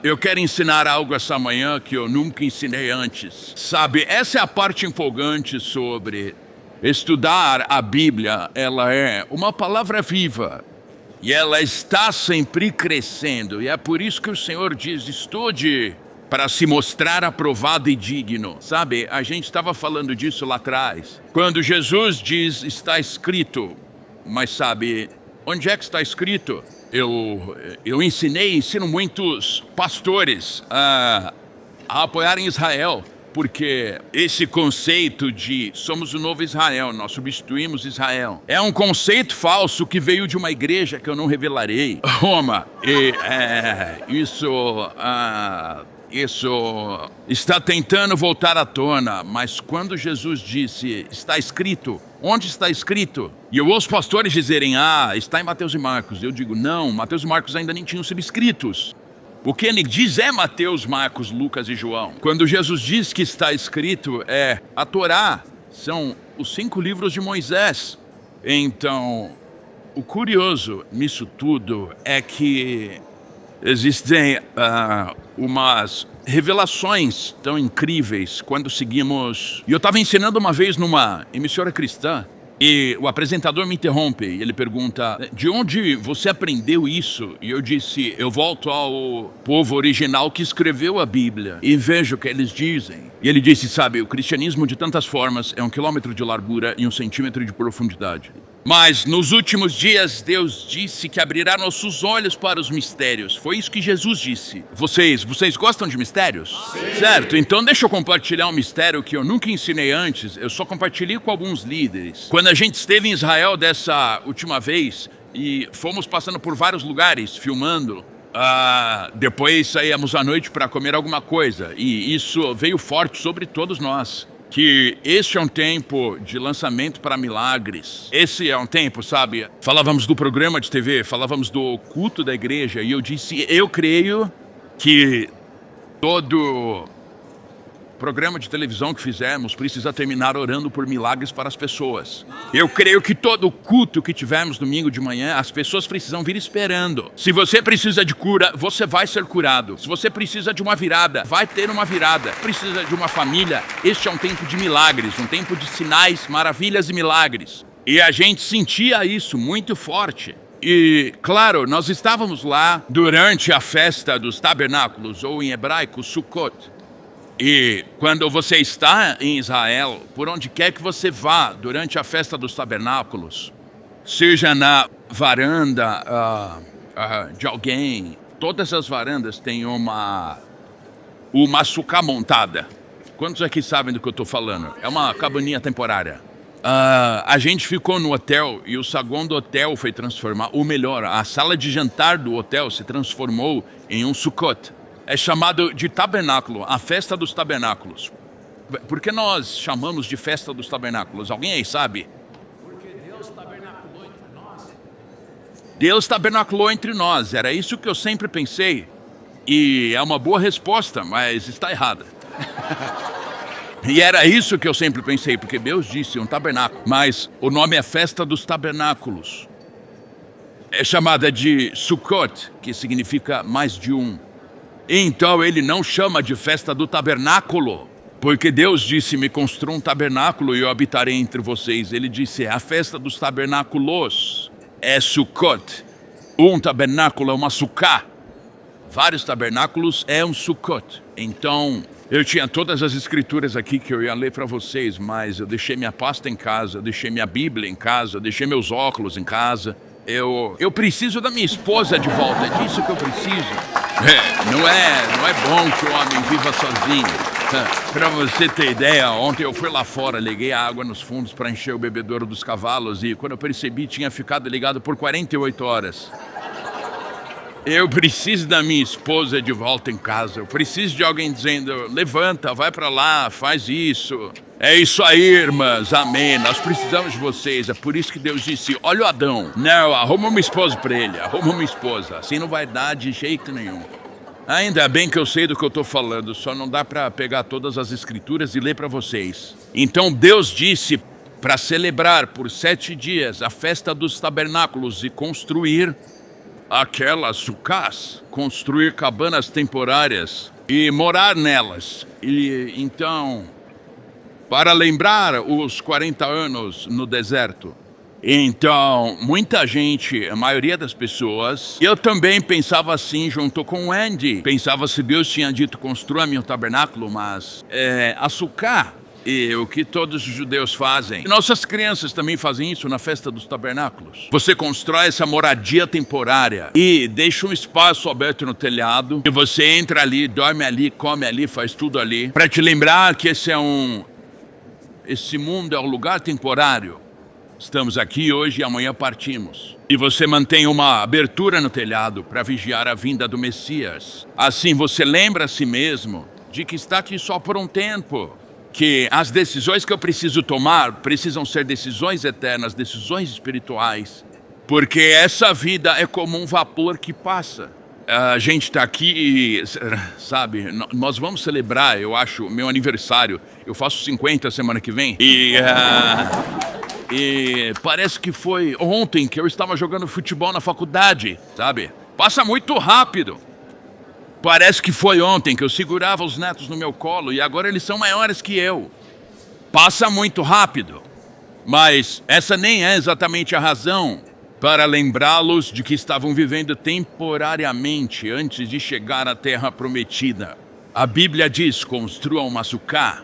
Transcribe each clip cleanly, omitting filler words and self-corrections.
Eu quero ensinar algo essa manhã que eu nunca ensinei antes. Sabe, essa é a parte empolgante sobre estudar a Bíblia. Ela é uma palavra viva e ela está sempre crescendo. E é por isso que o Senhor diz: estude para se mostrar aprovado e digno. Sabe, a gente estava falando disso lá atrás. Quando Jesus diz, está escrito. Mas sabe, onde é que está escrito? Eu ensino muitos pastores a apoiarem Israel, porque esse conceito de somos o novo Israel, nós substituímos Israel, é um conceito falso que veio de uma igreja que eu não revelarei, Roma, e isso está tentando voltar à tona, mas quando Jesus disse, está escrito, onde está escrito? E eu ouço pastores dizerem, está em Mateus e Marcos. Eu digo, não, Mateus e Marcos ainda nem tinham sido escritos. O que ele diz é Mateus, Marcos, Lucas e João. Quando Jesus diz que está escrito, a Torá, são os 5 livros de Moisés. Então, o curioso nisso tudo é que existem umas revelações tão incríveis quando seguimos... E eu estava ensinando uma vez numa emissora cristã e o apresentador me interrompe e ele pergunta, de onde você aprendeu isso? E eu disse, eu volto ao povo original que escreveu a Bíblia e vejo o que eles dizem. E ele disse, sabe, o cristianismo de tantas formas é 1 quilômetro de largura e 1 centímetro de profundidade. Mas nos últimos dias Deus disse que abrirá nossos olhos para os mistérios. Foi isso que Jesus disse. Vocês gostam de mistérios? Sim. Certo, então deixa eu compartilhar um mistério que eu nunca ensinei antes. Eu só compartilhei com alguns líderes. Quando a gente esteve em Israel dessa última vez e fomos passando por vários lugares filmando, depois saíamos à noite para comer alguma coisa. E isso veio forte sobre todos nós. Que este é um tempo de lançamento para milagres. Esse é um tempo, sabe? Falávamos do programa de TV, falávamos do culto da igreja, e eu disse, eu creio que todo programa de televisão que fizermos precisa terminar orando por milagres para as pessoas. Eu creio que todo culto que tivermos domingo de manhã, as pessoas precisam vir esperando. Se você precisa de cura, você vai ser curado. Se você precisa de uma virada, vai ter uma virada. Precisa de uma família, este é um tempo de milagres, um tempo de sinais, maravilhas e milagres. E a gente sentia isso muito forte. E, claro, nós estávamos lá durante a festa dos tabernáculos, ou em hebraico, Sukkot. E quando você está em Israel, por onde quer que você vá durante a festa dos tabernáculos, seja na varanda de alguém, todas as varandas têm uma sucá montada. Quantos aqui sabem do que eu estou falando? É uma cabaninha temporária. A gente ficou no hotel e o saguão do hotel foi transformado, ou melhor, a sala de jantar do hotel se transformou em um Sukkot. É chamado de tabernáculo, a festa dos tabernáculos. Por que nós chamamos de festa dos tabernáculos? Alguém aí sabe? Porque Deus tabernaculou entre nós. Deus tabernaculou entre nós, era isso que eu sempre pensei. E é uma boa resposta, mas está errada. E era isso que eu sempre pensei, porque Deus disse um tabernáculo. Mas o nome é festa dos tabernáculos. É chamada de Sukkot, que significa mais de um. Então ele não chama de festa do tabernáculo, porque Deus disse, me construa um tabernáculo e eu habitarei entre vocês. Ele disse, a festa dos tabernáculos é Sukkot. Um tabernáculo é uma sucá. Vários tabernáculos é um Sukkot. Então, eu tinha todas as escrituras aqui que eu ia ler para vocês, mas eu deixei minha pasta em casa, eu deixei minha Bíblia em casa, eu deixei meus óculos em casa. Eu preciso da minha esposa de volta, é disso que eu preciso. Não é bom que o homem viva sozinho. Para você ter ideia, ontem eu fui lá fora, liguei a água nos fundos para encher o bebedouro dos cavalos e quando eu percebi tinha ficado ligado por 48 horas. Eu preciso da minha esposa de volta em casa. Eu preciso de alguém dizendo, levanta, vai para lá, faz isso. É isso aí, irmãs, amém. Nós precisamos de vocês. É por isso que Deus disse, olha o Adão. Não, arruma uma esposa para ele, arruma uma esposa. Assim não vai dar de jeito nenhum. Ainda bem que eu sei do que eu estou falando, só não dá para pegar todas as escrituras e ler para vocês. Então Deus disse para celebrar por 7 dias a festa dos tabernáculos e construir aquelas sucás, construir cabanas temporárias e morar nelas. E então, para lembrar os 40 anos no deserto. Então, muita gente, a maioria das pessoas, eu também pensava assim junto com o Andy. Pensava se Deus tinha dito construa-me um tabernáculo, mas a sucá, e o que todos os judeus fazem. E nossas crianças também fazem isso na festa dos tabernáculos. Você constrói essa moradia temporária e deixa um espaço aberto no telhado. E você entra ali, dorme ali, come ali, faz tudo ali. Para te lembrar que esse mundo é um lugar temporário. Estamos aqui hoje e amanhã partimos. E você mantém uma abertura no telhado para vigiar a vinda do Messias. Assim você lembra a si mesmo de que está aqui só por um tempo. Que as decisões que eu preciso tomar precisam ser decisões eternas, decisões espirituais. Porque essa vida é como um vapor que passa. A gente está aqui e, sabe, nós vamos celebrar, eu acho, meu aniversário. Eu faço 50 semana que vem. E parece que foi ontem que eu estava jogando futebol na faculdade, sabe? Passa muito rápido. Parece que foi ontem que eu segurava os netos no meu colo e agora eles são maiores que eu. Passa muito rápido. Mas essa nem é exatamente a razão para lembrá-los de que estavam vivendo temporariamente antes de chegar à terra prometida. A Bíblia diz, construa uma sucá,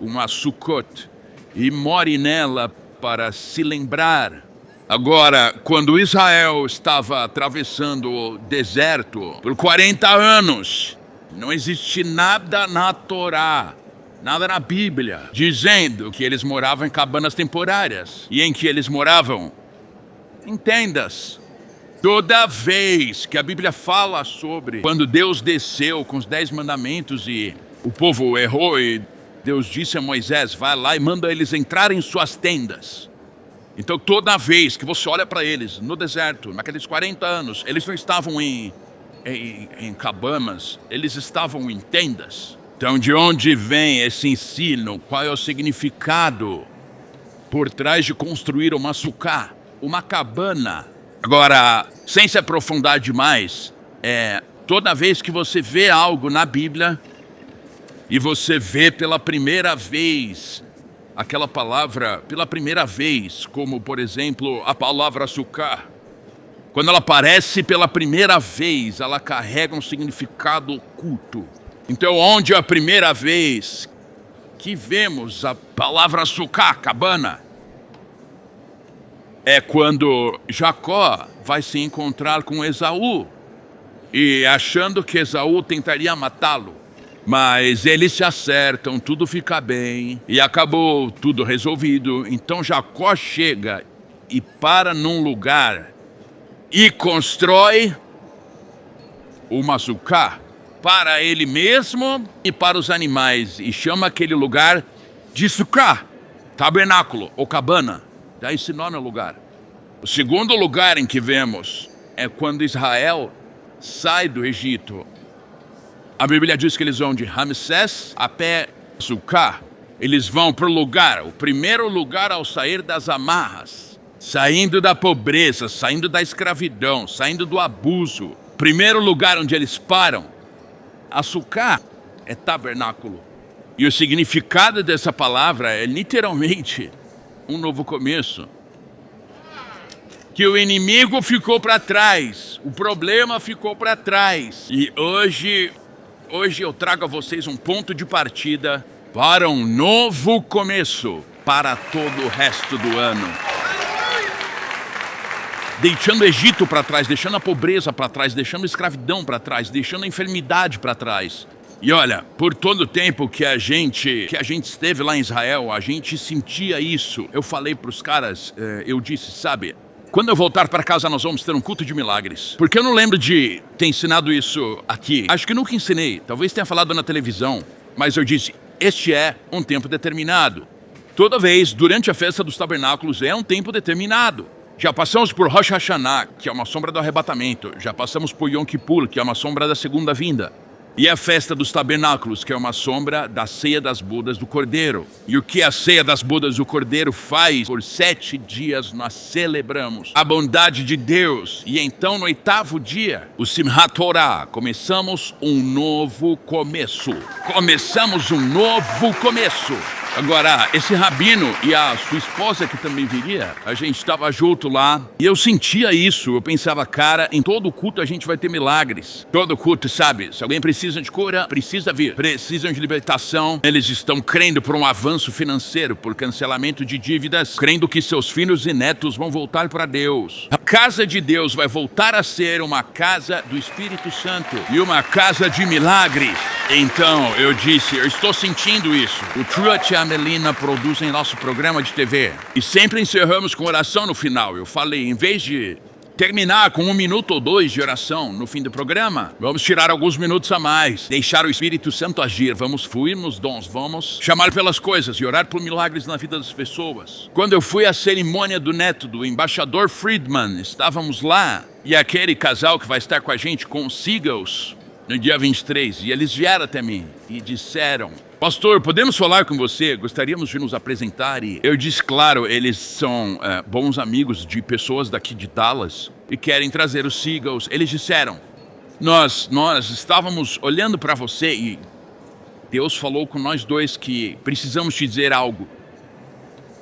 uma sucot, e more nela para se lembrar. Agora, quando Israel estava atravessando o deserto por 40 anos, não existe nada na Torá, nada na Bíblia, dizendo que eles moravam em cabanas temporárias. E em que eles moravam? Em tendas. Toda vez que a Bíblia fala sobre quando Deus desceu com os 10 mandamentos e o povo errou e Deus disse a Moisés, vai lá e manda eles entrarem em suas tendas. Então, toda vez que você olha para eles no deserto, naqueles 40 anos, eles não estavam em cabanas, eles estavam em tendas. Então, de onde vem esse ensino? Qual é o significado por trás de construir uma sucá, uma cabana? Agora, sem se aprofundar demais, toda vez que você vê algo na Bíblia e você vê pela primeira vez aquela palavra pela primeira vez, como, por exemplo, a palavra sucá. Quando ela aparece pela primeira vez, ela carrega um significado oculto. Então, onde é a primeira vez que vemos a palavra sucá, cabana? É quando Jacó vai se encontrar com Esaú, e achando que Esaú tentaria matá-lo. Mas eles se acertam, tudo fica bem e acabou tudo resolvido. Então Jacó chega e para num lugar e constrói uma sucá para ele mesmo e para os animais. E chama aquele lugar de sucá, tabernáculo ou cabana. Daí esse nome é o lugar. O segundo lugar em que vemos é quando Israel sai do Egito. A Bíblia diz que eles vão de Ramsés a pé Sucá. Eles vão para o lugar, o primeiro lugar ao sair das amarras, saindo da pobreza, saindo da escravidão, saindo do abuso. Primeiro lugar onde eles param. A Sucá é tabernáculo. E o significado dessa palavra é literalmente um novo começo. Que o inimigo ficou para trás, o problema ficou para trás. E hoje eu trago a vocês um ponto de partida para um novo começo para todo o resto do ano. Deixando o Egito para trás, deixando a pobreza para trás, deixando a escravidão para trás, deixando a enfermidade para trás. E olha, por todo o tempo que a gente esteve lá em Israel, a gente sentia isso. Eu falei para os caras, eu disse, sabe, quando eu voltar para casa nós vamos ter um culto de milagres. Porque eu não lembro de ter ensinado isso aqui. Acho que nunca ensinei, talvez tenha falado na televisão. Mas eu disse, este é um tempo determinado. Toda vez, durante a festa dos tabernáculos, é um tempo determinado. Já passamos por Rosh Hashanah, que é uma sombra do arrebatamento. Já passamos por Yom Kippur, que é uma sombra da segunda vinda. E a festa dos tabernáculos, que é uma sombra da ceia das bodas do Cordeiro. E o que a ceia das bodas do Cordeiro faz? Por 7 dias nós celebramos a bondade de Deus. E então no 8º dia, o Simchat Torah, começamos um novo começo. Começamos um novo começo. Agora, esse rabino e a sua esposa que também viria, a gente estava junto lá e eu sentia isso. Eu pensava, cara, em todo culto a gente vai ter milagres. Todo culto, sabe? Se alguém precisa de cura, precisa vir. Precisam de libertação. Eles estão crendo por um avanço financeiro, por cancelamento de dívidas, crendo que seus filhos e netos vão voltar para Deus. A casa de Deus vai voltar a ser uma casa do Espírito Santo e uma casa de milagres. Então, eu disse, eu estou sentindo isso. O Truett e a Melina produzem nosso programa de TV. E sempre encerramos com oração no final. Eu falei, em vez de terminar com 1 minuto ou 2 de oração no fim do programa, vamos tirar alguns minutos a mais, deixar o Espírito Santo agir, vamos fluir nos dons, vamos chamar pelas coisas e orar por milagres na vida das pessoas. Quando eu fui à cerimônia do neto do embaixador Friedman, estávamos lá e aquele casal que vai estar com a gente com os Seagulls no dia 23, e eles vieram até mim e disseram, pastor, podemos falar com você? Gostaríamos de nos apresentar. E eu disse, claro, eles são bons amigos de pessoas daqui de Dallas e querem trazer os Seagulls. Eles disseram, nós estávamos olhando para você e Deus falou com nós dois que precisamos te dizer algo.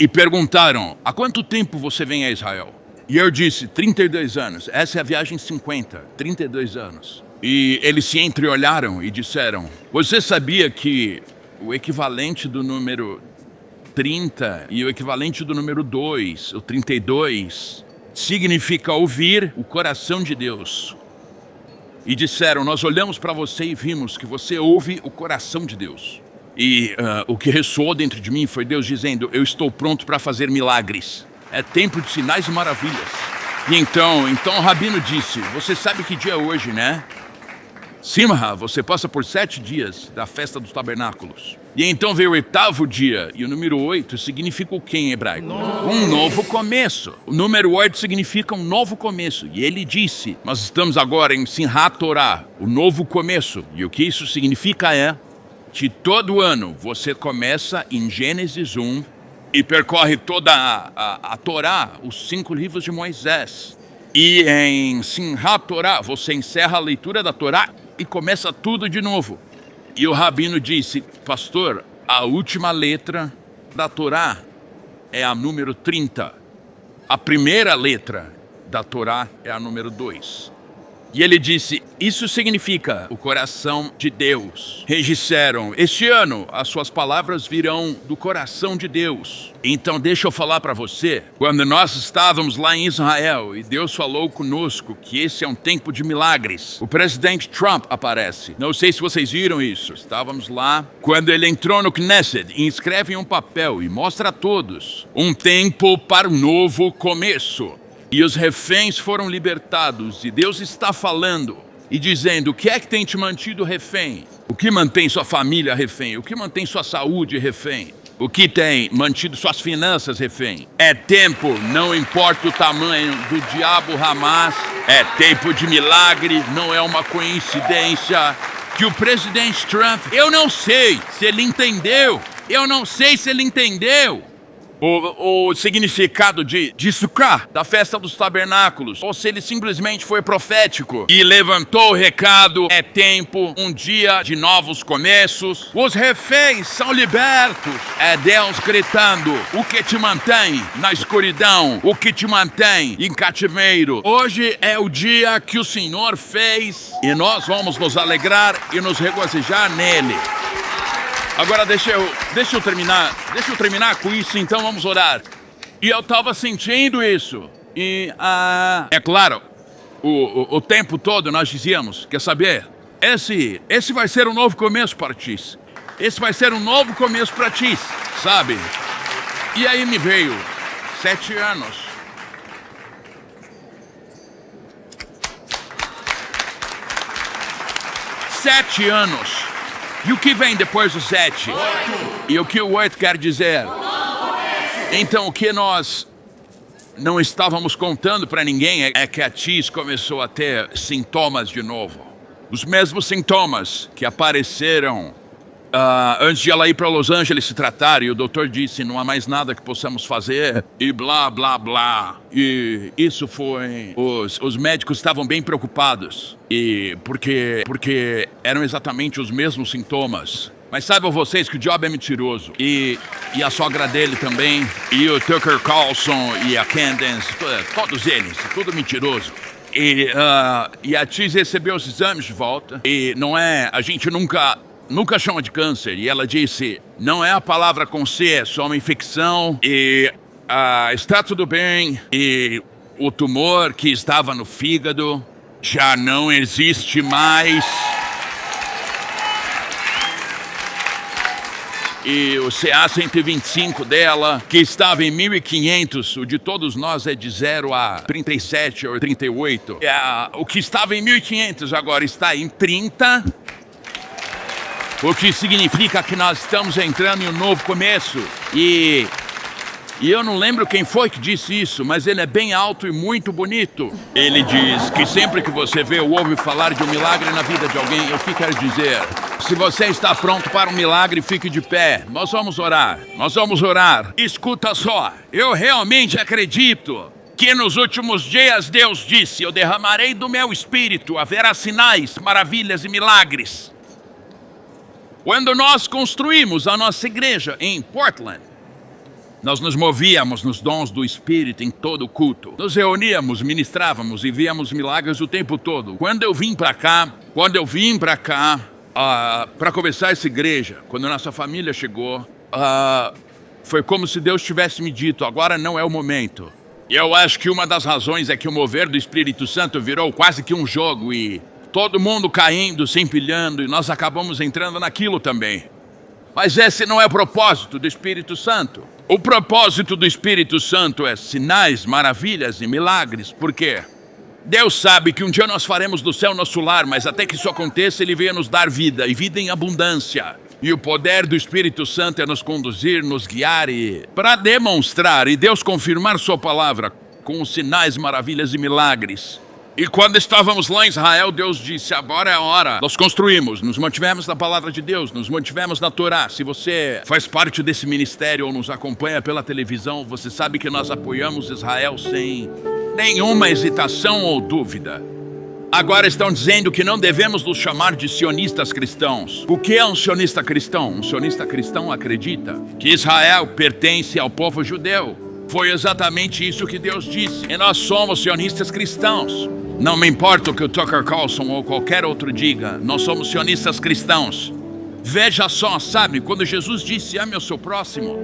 E perguntaram, há quanto tempo você vem a Israel? E eu disse, 32 anos. Essa é a viagem 50, 32 anos. E eles se entreolharam e disseram, você sabia que o equivalente do número 30 e o equivalente do número 2, o 32, significa ouvir o coração de Deus. E disseram, nós olhamos para você e vimos que você ouve o coração de Deus. E o que ressoou dentro de mim foi Deus dizendo, eu estou pronto para fazer milagres. É tempo de sinais e maravilhas. E então o rabino disse, você sabe que dia é hoje, né? Simha, você passa por 7 dias da festa dos tabernáculos. E então veio o 8º dia, e o número 8 significa o que em hebraico? Um novo começo. O número 8 significa um novo começo. E ele disse, nós estamos agora em Simchat Torah, o novo começo. E o que isso significa é que todo ano você começa em Gênesis 1 e percorre toda a Torá, os 5 livros de Moisés. E em Simchat Torah você encerra a leitura da Torá e começa tudo de novo. E o rabino disse, pastor, a última letra da Torá é a número 30. A primeira letra da Torá é a número 2. E ele disse, isso significa o coração de Deus. Eles disseram, este ano as suas palavras virão do coração de Deus. Então deixa eu falar para você, quando nós estávamos lá em Israel e Deus falou conosco que esse é um tempo de milagres, o presidente Trump aparece. Não sei se vocês viram isso. Estávamos lá, quando ele entrou no Knesset e escreve em um papel e mostra a todos um tempo para um novo começo. E os reféns foram libertados, e Deus está falando e dizendo, o que é que tem te mantido refém? O que mantém sua família refém? O que mantém sua saúde refém? O que tem mantido suas finanças refém? É tempo, não importa o tamanho do diabo Hamas, é tempo de milagre, não é uma coincidência que o presidente Trump, eu não sei se ele entendeu o significado de Sukkah, da festa dos tabernáculos, ou se ele simplesmente foi profético e levantou o recado, é tempo, um dia de novos começos, os reféns são libertos, é Deus gritando, o que te mantém na escuridão, o que te mantém em cativeiro, hoje é o dia que o Senhor fez e nós vamos nos alegrar e nos regozijar nele. Agora deixa eu terminar com isso, então vamos orar. E eu estava sentindo isso. E, é claro, o tempo todo nós dizíamos, quer saber? Esse vai ser um novo começo para ti. Esse vai ser um novo começo para ti, sabe? E aí me veio 7 anos. Sete anos. E o que vem depois do 7? 8. E o que o 8 quer dizer? Então, o que nós não estávamos contando para ninguém é que a Tis começou a ter sintomas de novo. Os mesmos sintomas que apareceram antes de ela ir para Los Angeles se tratar, e o doutor disse, não há mais nada que possamos fazer, e blá, blá, blá. E isso foi... Os médicos estavam bem preocupados, e porque eram exatamente os mesmos sintomas. Mas saibam vocês que o Job é mentiroso, e a sogra dele também, e o Tucker Carlson, e a Candace, todos eles, tudo mentiroso. E a Tiz recebeu os exames de volta, e não é... A gente nunca chama de câncer, e ela disse, não é a palavra com C, é só uma infecção, e está tudo bem, e o tumor que estava no fígado já não existe mais. E o CA 125 dela, que estava em 1.500, o de todos nós é de 0 a 37 ou 38. O que estava em 1.500 agora está em 30, o que significa que nós estamos entrando em um novo começo. E eu não lembro quem foi que disse isso, mas ele é bem alto e muito bonito. Ele diz que sempre que você vê ou ouve falar de um milagre na vida de alguém, o que quer dizer? Se você está pronto para um milagre, fique de pé. Nós vamos orar. Nós vamos orar. Escuta só, eu realmente acredito que nos últimos dias Deus disse, eu derramarei do meu espírito, haverá sinais, maravilhas e milagres. Quando nós construímos a nossa igreja em Portland, nós nos movíamos nos dons do Espírito em todo o culto. Nos reuníamos, ministrávamos e víamos milagres o tempo todo. Quando eu vim para cá para começar essa igreja, quando nossa família chegou, foi como se Deus tivesse me dito, agora não é o momento. E eu acho que uma das razões é que o mover do Espírito Santo virou quase que um jogo e todo mundo caindo, se empilhando, e nós acabamos entrando naquilo também. Mas esse não é o propósito do Espírito Santo. O propósito do Espírito Santo é sinais, maravilhas e milagres. Por quê? Deus sabe que um dia nós faremos do céu nosso lar, mas até que isso aconteça, Ele veio nos dar vida, e vida em abundância. E o poder do Espírito Santo é nos conduzir, nos guiar e para demonstrar e Deus confirmar Sua palavra com os sinais, maravilhas e milagres. E quando estávamos lá em Israel, Deus disse, agora é a hora. Nós construímos, nos mantivemos na palavra de Deus, nos mantivemos na Torá. Se você faz parte desse ministério ou nos acompanha pela televisão, você sabe que nós apoiamos Israel sem nenhuma hesitação ou dúvida. Agora estão dizendo que não devemos nos chamar de sionistas cristãos. O que é um sionista cristão? Um sionista cristão acredita que Israel pertence ao povo judeu. Foi exatamente isso que Deus disse. E nós somos sionistas cristãos. Não me importa o que o Tucker Carlson ou qualquer outro diga, nós somos sionistas cristãos. Veja só, sabe, quando Jesus disse, ame o seu próximo,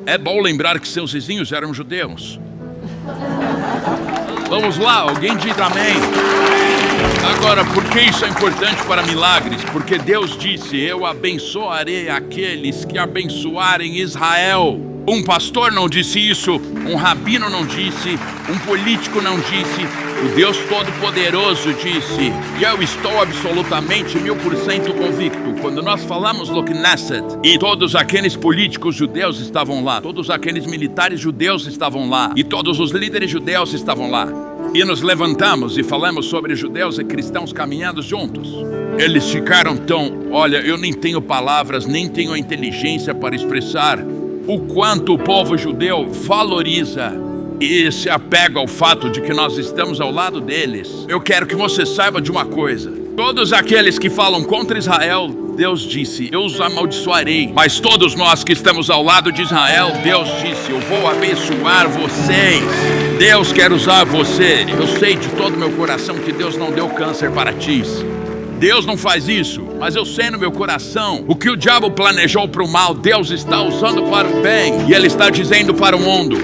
é bom lembrar que seus vizinhos eram judeus. Vamos lá, alguém diga amém. Agora, por que isso é importante para milagres? Porque Deus disse, eu abençoarei aqueles que abençoarem Israel. Um pastor não disse isso, um rabino não disse, um político não disse, o Deus Todo-Poderoso disse. E eu estou absolutamente 1000% convicto. Quando nós falamos no Knesset, e todos aqueles políticos judeus estavam lá, todos aqueles militares judeus estavam lá, e todos os líderes judeus estavam lá. E nos levantamos e falamos sobre judeus e cristãos caminhando juntos. Eles ficaram tão... Olha, eu nem tenho palavras, nem tenho a inteligência para expressar o quanto o povo judeu valoriza e se apega ao fato de que nós estamos ao lado deles. Eu quero que você saiba de uma coisa. Todos aqueles que falam contra Israel, Deus disse, eu os amaldiçoarei. Mas todos nós que estamos ao lado de Israel, Deus disse, eu vou abençoar vocês. Deus quer usar você. Eu sei de todo o meu coração que Deus não deu câncer para ti. Deus não faz isso, mas eu sei no meu coração, o que o diabo planejou para o mal, Deus está usando para o bem. E Ele está dizendo para o mundo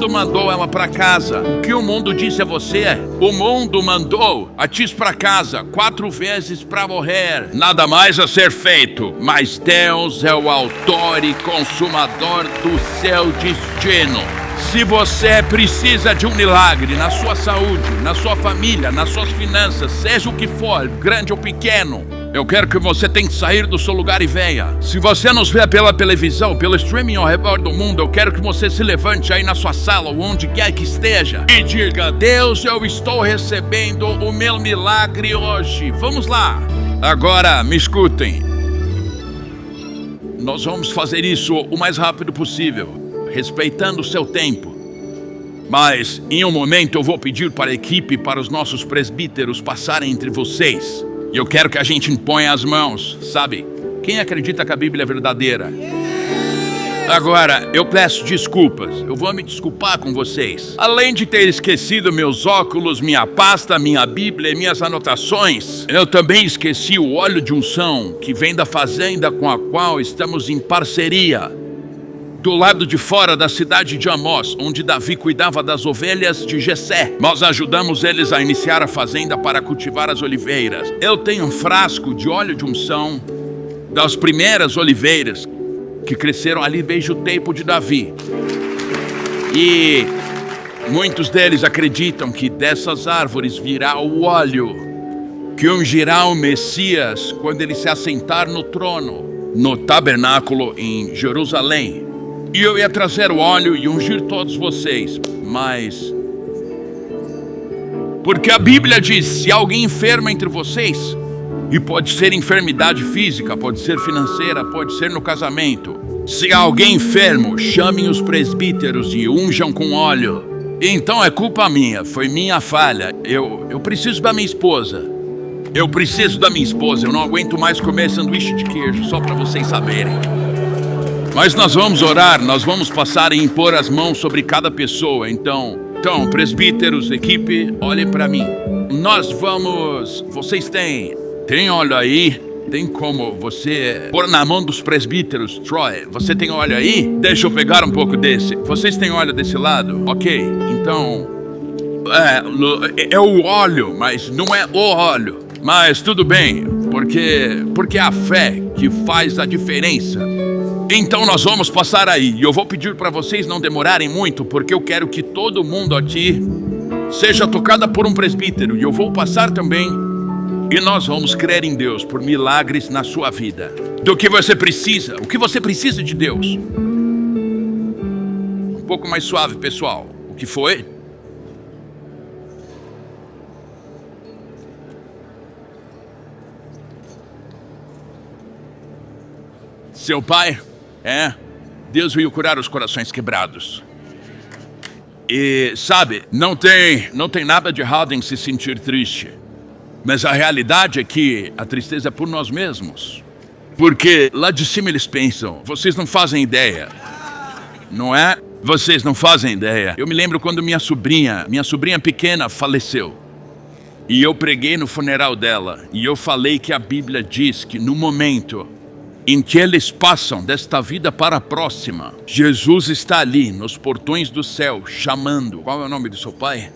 mandou ela para casa. O que o mundo disse a você? O mundo mandou a Tiz para casa 4 vezes para morrer. Nada mais a ser feito, mas Deus é o autor e consumador do seu destino. Se você precisa de um milagre na sua saúde, na sua família, nas suas finanças, seja o que for, grande ou pequeno, eu quero que você tenha que sair do seu lugar e venha. Se você nos vê pela televisão, pelo streaming ao redor do mundo, eu quero que você se levante aí na sua sala ou onde quer que esteja e diga: Deus, eu estou recebendo o meu milagre hoje. Vamos lá. Agora, me escutem. Nós vamos fazer isso o mais rápido possível, respeitando o seu tempo. Mas, em um momento, eu vou pedir para a equipe, para os nossos presbíteros passarem entre vocês. E eu quero que a gente imponha as mãos, sabe? Quem acredita que a Bíblia é verdadeira? Agora, eu peço desculpas. Eu vou me desculpar com vocês. Além de ter esquecido meus óculos, minha pasta, minha Bíblia e minhas anotações, eu também esqueci o óleo de unção que vem da fazenda com a qual estamos em parceria, do lado de fora da cidade de Amós, onde Davi cuidava das ovelhas de Jessé. Nós ajudamos eles a iniciar a fazenda para cultivar as oliveiras. Eu tenho um frasco de óleo de unção das primeiras oliveiras que cresceram ali desde o tempo de Davi. E muitos deles acreditam que dessas árvores virá o óleo que ungirá o Messias quando ele se assentar no trono, no tabernáculo em Jerusalém. E eu ia trazer o óleo e ungir todos vocês, mas... porque a Bíblia diz, se alguém enferma entre vocês, e pode ser enfermidade física, pode ser financeira, pode ser no casamento. Se alguém enfermo, chamem os presbíteros e unjam com óleo. Então é culpa minha, foi minha falha. Eu preciso da minha esposa. Eu não aguento mais comer sanduíche de queijo, só para vocês saberem. Mas nós vamos orar, nós vamos passar e impor as mãos sobre cada pessoa. Então, presbíteros, equipe, olhem para mim. Vocês têm óleo aí? Tem como você pôr na mão dos presbíteros? Troy, você tem óleo aí? Deixa eu pegar um pouco desse. Vocês têm óleo desse lado? Ok, então... é o óleo, mas não é o óleo. Mas tudo bem, porque é a fé que faz a diferença. Então nós vamos passar aí, e eu vou pedir para vocês não demorarem muito, porque eu quero que todo mundo aqui seja tocada por um presbítero, e eu vou passar também, e nós vamos crer em Deus por milagres na sua vida. Do que você precisa, o que você precisa de Deus. Um pouco mais suave, pessoal. O que foi? Seu pai? Deus veio curar os corações quebrados. E, sabe, não tem nada de errado em se sentir triste. Mas a realidade é que a tristeza é por nós mesmos. Porque lá de cima eles pensam, vocês não fazem ideia. Não é? Vocês não fazem ideia. Eu me lembro quando minha sobrinha pequena faleceu. E eu preguei no funeral dela. E eu falei que a Bíblia diz que no momento em que eles passam desta vida para a próxima, Jesus está ali nos portões do céu chamando. Qual é o nome do seu pai?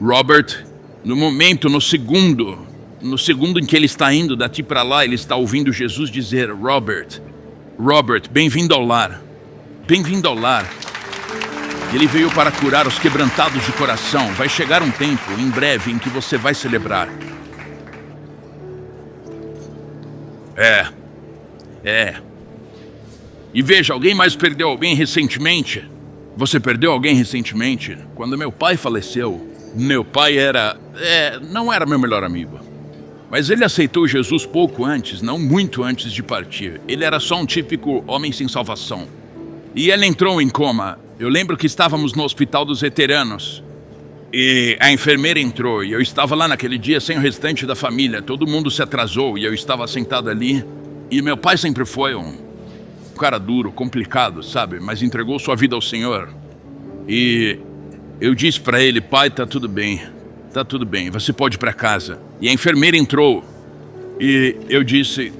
Robert. No segundo em que ele está indo daqui para lá, ele está ouvindo Jesus dizer: Robert, bem-vindo ao lar. Bem-vindo ao lar. Ele veio para curar os quebrantados de coração. Vai chegar um tempo, em breve, em que você vai celebrar. E veja, alguém mais perdeu alguém recentemente? Você perdeu alguém recentemente? Quando meu pai faleceu, meu pai não era meu melhor amigo. Mas ele aceitou Jesus pouco antes, não muito antes de partir. Ele era só um típico homem sem salvação. E ele entrou em coma. Eu lembro que estávamos no hospital dos veteranos. E a enfermeira entrou e eu estava lá naquele dia sem o restante da família. Todo mundo se atrasou e eu estava sentado ali. E meu pai sempre foi um cara duro, complicado, sabe? Mas entregou sua vida ao Senhor. E eu disse para ele: pai, tá tudo bem, você pode ir para casa. E a enfermeira entrou e eu disse: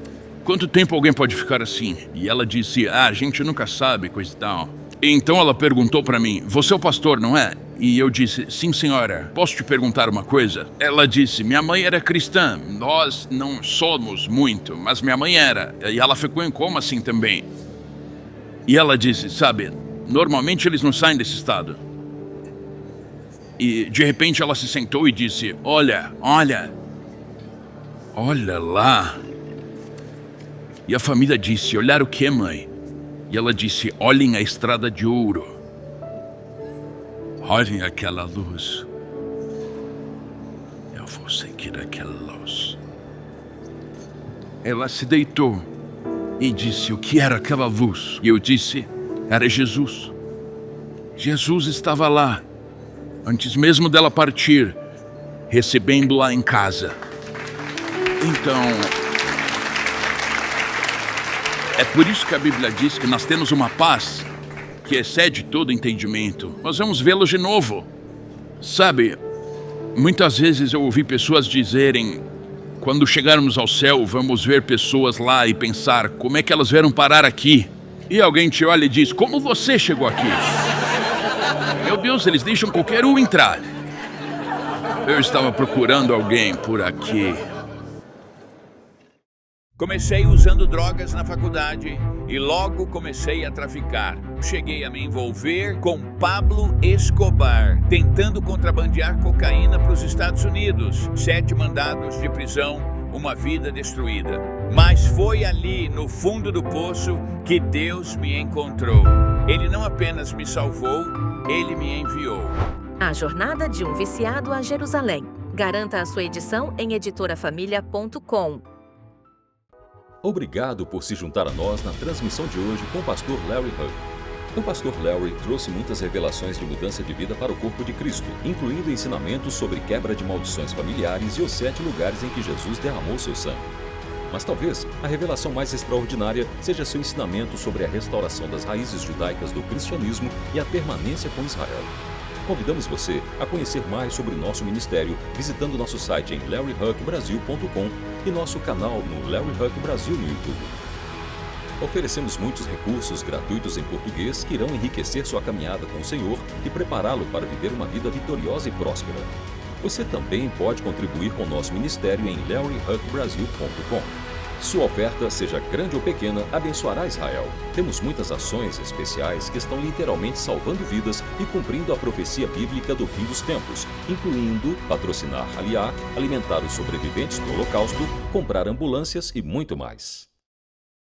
quanto tempo alguém pode ficar assim? E ela disse: a gente nunca sabe, coisa e tal. E então ela perguntou para mim: você é o pastor, não é? E eu disse: sim, senhora, posso te perguntar uma coisa? Ela disse: minha mãe era cristã, nós não somos muito, mas minha mãe era. E ela ficou em coma assim também. E ela disse: sabe, Normalmente eles não saem desse estado. E de repente ela se sentou e disse: olha lá. E a família disse: olhar o quê, mãe? E ela disse: olhem a estrada de ouro. Olhem aquela luz. Eu vou seguir aquela luz. Ela se deitou e disse: o que era aquela luz? E eu disse: era Jesus. Jesus estava lá, antes mesmo dela partir, recebendo-a em casa. Então, é por isso que a Bíblia diz que nós temos uma paz que excede todo entendimento. Nós vamos vê-lo de novo. Sabe, muitas vezes eu ouvi pessoas dizerem: quando chegarmos ao céu, vamos ver pessoas lá e pensar, como é que elas vieram parar aqui? E alguém te olha e diz: como você chegou aqui? Meu Deus, eles deixam qualquer um entrar. Eu estava procurando alguém por aqui. Comecei usando drogas na faculdade e logo comecei a traficar. Cheguei a me envolver com Pablo Escobar, tentando contrabandear cocaína para os Estados Unidos. 7 mandados de prisão, uma vida destruída. Mas foi ali, no fundo do poço, que Deus me encontrou. Ele não apenas me salvou, Ele me enviou. A Jornada de um Viciado a Jerusalém. Garanta a sua edição em editorafamilia.com. Obrigado por se juntar a nós na transmissão de hoje com o pastor Larry Huck. O pastor Larry trouxe muitas revelações de mudança de vida para o corpo de Cristo, incluindo ensinamentos sobre quebra de maldições familiares e os 7 lugares em que Jesus derramou seu sangue. Mas talvez a revelação mais extraordinária seja seu ensinamento sobre a restauração das raízes judaicas do cristianismo e a permanência com Israel. Convidamos você a conhecer mais sobre nosso ministério visitando nosso site em larryhuckbrasil.com e nosso canal no Larry Huck Brasil no YouTube. Oferecemos muitos recursos gratuitos em português que irão enriquecer sua caminhada com o Senhor e prepará-lo para viver uma vida vitoriosa e próspera. Você também pode contribuir com nosso ministério em larryhuckbrasil.com. Sua oferta, seja grande ou pequena, abençoará Israel. Temos muitas ações especiais que estão literalmente salvando vidas e cumprindo a profecia bíblica do fim dos tempos, incluindo patrocinar Aliá, alimentar os sobreviventes do Holocausto, comprar ambulâncias e muito mais.